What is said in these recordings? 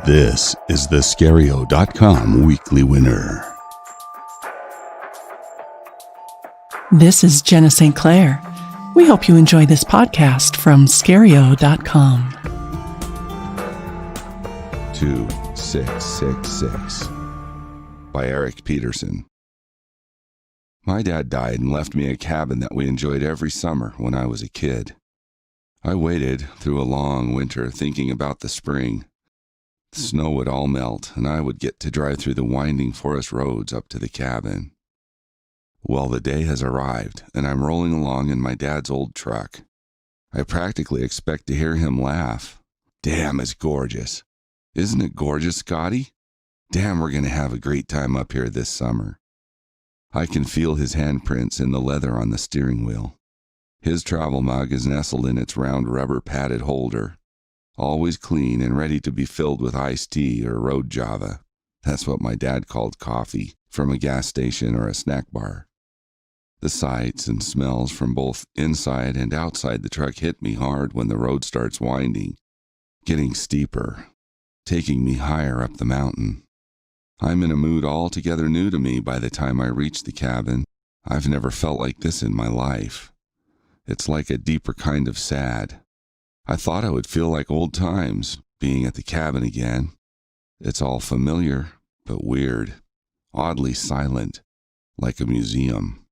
This is the Scario.com Weekly Winner. This is Jenna St. Clair. We hope you enjoy this podcast from Scario.com. 2666 by Eric Peterson. My dad died and left me a cabin that we enjoyed every summer when I was a kid. I waited through a long winter thinking about the spring. The snow would all melt and I would get to drive through the winding forest roads up to the cabin. Well, the day has arrived and I'm rolling along in my dad's old truck. I practically expect to hear him laugh. Damn, it's gorgeous. Isn't it gorgeous, Scotty? Damn, we're going to have a great time up here this summer. I can feel his handprints in the leather on the steering wheel. His travel mug is nestled in its round rubber padded holder, always clean and ready to be filled with iced tea or road java. That's what my dad called coffee from a gas station or a snack bar. The sights and smells from both inside and outside the truck hit me hard when the road starts winding, getting steeper, taking me higher up the mountain. I'm in a mood altogether new to me by the time I reach the cabin. I've never felt like this in my life. It's like a deeper kind of sad. I thought I would feel like old times, being at the cabin again. It's all familiar, but weird, oddly silent, like a museum.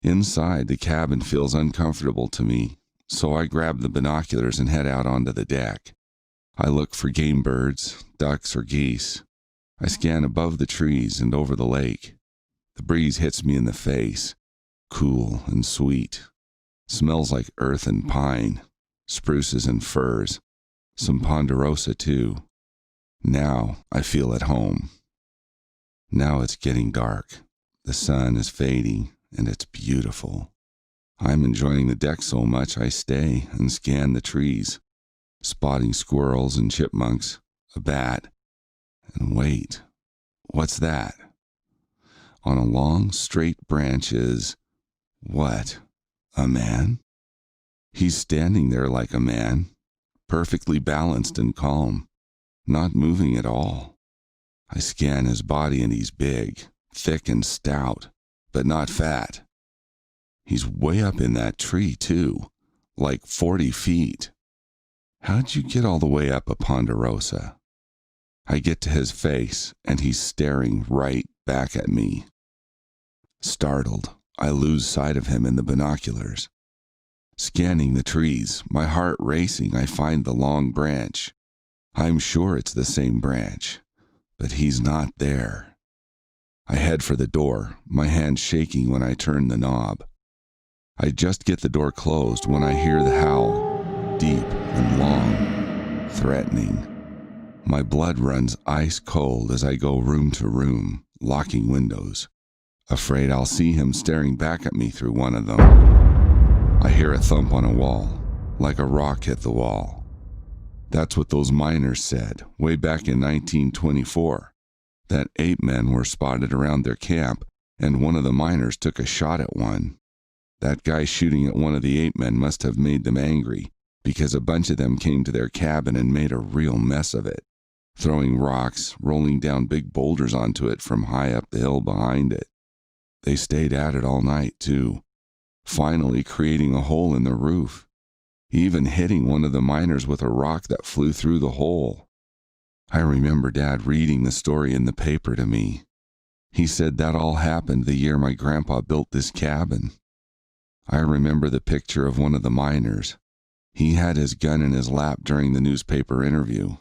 Inside, the cabin feels uncomfortable to me, so I grab the binoculars and head out onto the deck. I look for game birds, ducks or geese. I scan above the trees and over the lake. The breeze hits me in the face, cool and sweet. Smells like earth and pine, spruces and firs, some ponderosa too. Now I feel at home. Now it's getting dark. The sun is fading and it's beautiful. I'm enjoying the deck so much I stay and scan the trees, spotting squirrels and chipmunks, a bat. And wait, what's that? On a long, straight branch is, what, a man? He's standing there like a man, perfectly balanced and calm, not moving at all. I scan his body and he's big, thick and stout, but not fat. He's way up in that tree too, like 40 feet. How'd you get all the way up a ponderosa? I get to his face, and he's staring right back at me. Startled, I lose sight of him in the binoculars. Scanning the trees, my heart racing, I find the long branch. I'm sure it's the same branch, but he's not there. I head for the door, my hand shaking when I turn the knob. I just get the door closed when I hear the howl, deep and long, threatening. My blood runs ice cold as I go room to room, locking windows, afraid I'll see him staring back at me through one of them. I hear a thump on a wall, like a rock hit the wall. That's what those miners said way back in 1924, that 8 men were spotted around their camp and one of the miners took a shot at one. That guy shooting at one of the 8 men must have made them angry because a bunch of them came to their cabin and made a real mess of it, throwing rocks, rolling down big boulders onto it from high up the hill behind it. They stayed at it all night, too, finally creating a hole in the roof, even hitting one of the miners with a rock that flew through the hole. I remember Dad reading the story in the paper to me. He said that all happened the year my grandpa built this cabin. I remember the picture of one of the miners. He had his gun in his lap during the newspaper interview.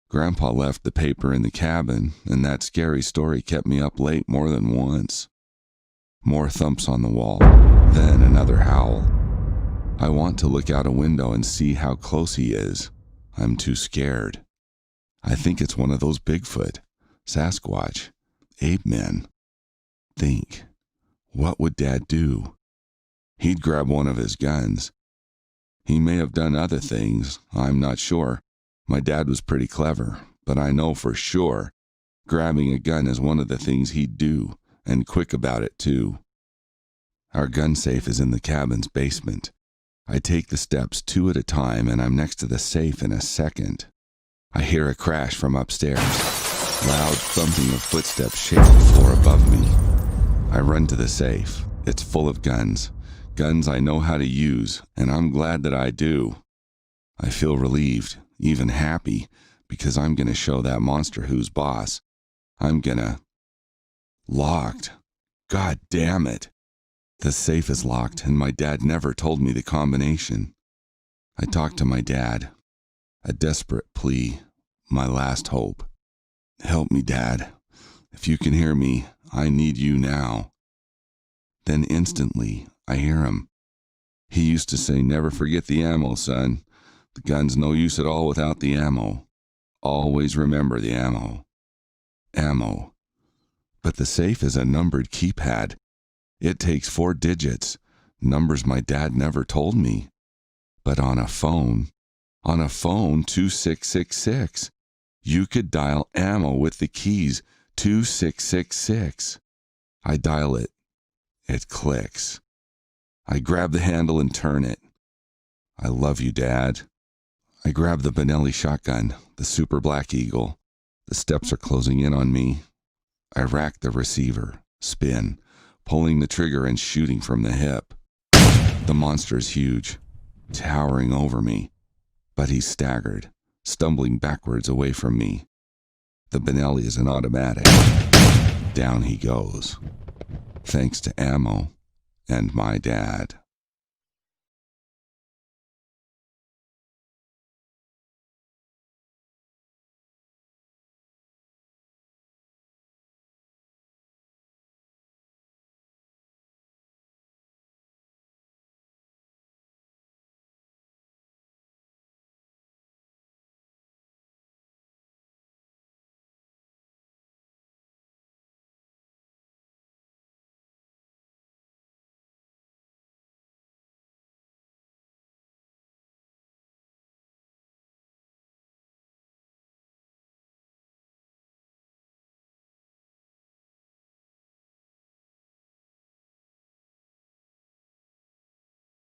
Grandpa left the paper in the cabin, and that scary story kept me up late more than once. More thumps on the wall, then another howl. I want to look out a window and see how close he is. I'm too scared. I think it's one of those Bigfoot, Sasquatch, 8 men. Think, what would Dad do? He'd grab one of his guns. He may have done other things, I'm not sure. My dad was pretty clever, but I know for sure grabbing a gun is one of the things he'd do, and quick about it too. Our gun safe is in the cabin's basement. I take the steps 2 at a time and I'm next to the safe in a second. I hear a crash from upstairs. Loud thumping of footsteps shake the floor above me. I run to the safe. It's full of guns. Guns I know how to use, and I'm glad that I do. I feel relieved, even happy, because I'm going to show that monster who's boss. Locked. God damn it. The safe is locked, and my dad never told me the combination. I talk to my dad. A desperate plea. My last hope. Help me, Dad. If you can hear me, I need you now. Then instantly, I hear him. He used to say, never forget the ammo, son. The gun's no use at all without the ammo. Always remember the ammo. Ammo. But the safe is a numbered keypad. It takes 4 digits, numbers my dad never told me. But on a phone 2666, you could dial ammo with the keys 2666. I dial it. It clicks. I grab the handle and turn it. I love you, Dad. I grab the Benelli shotgun, the Super Black Eagle. The steps are closing in on me. I rack the receiver, spin, pulling the trigger and shooting from the hip. The monster's huge, towering over me, but he's staggered, stumbling backwards away from me. The Benelli is an automatic. Down he goes. Thanks to ammo and my dad.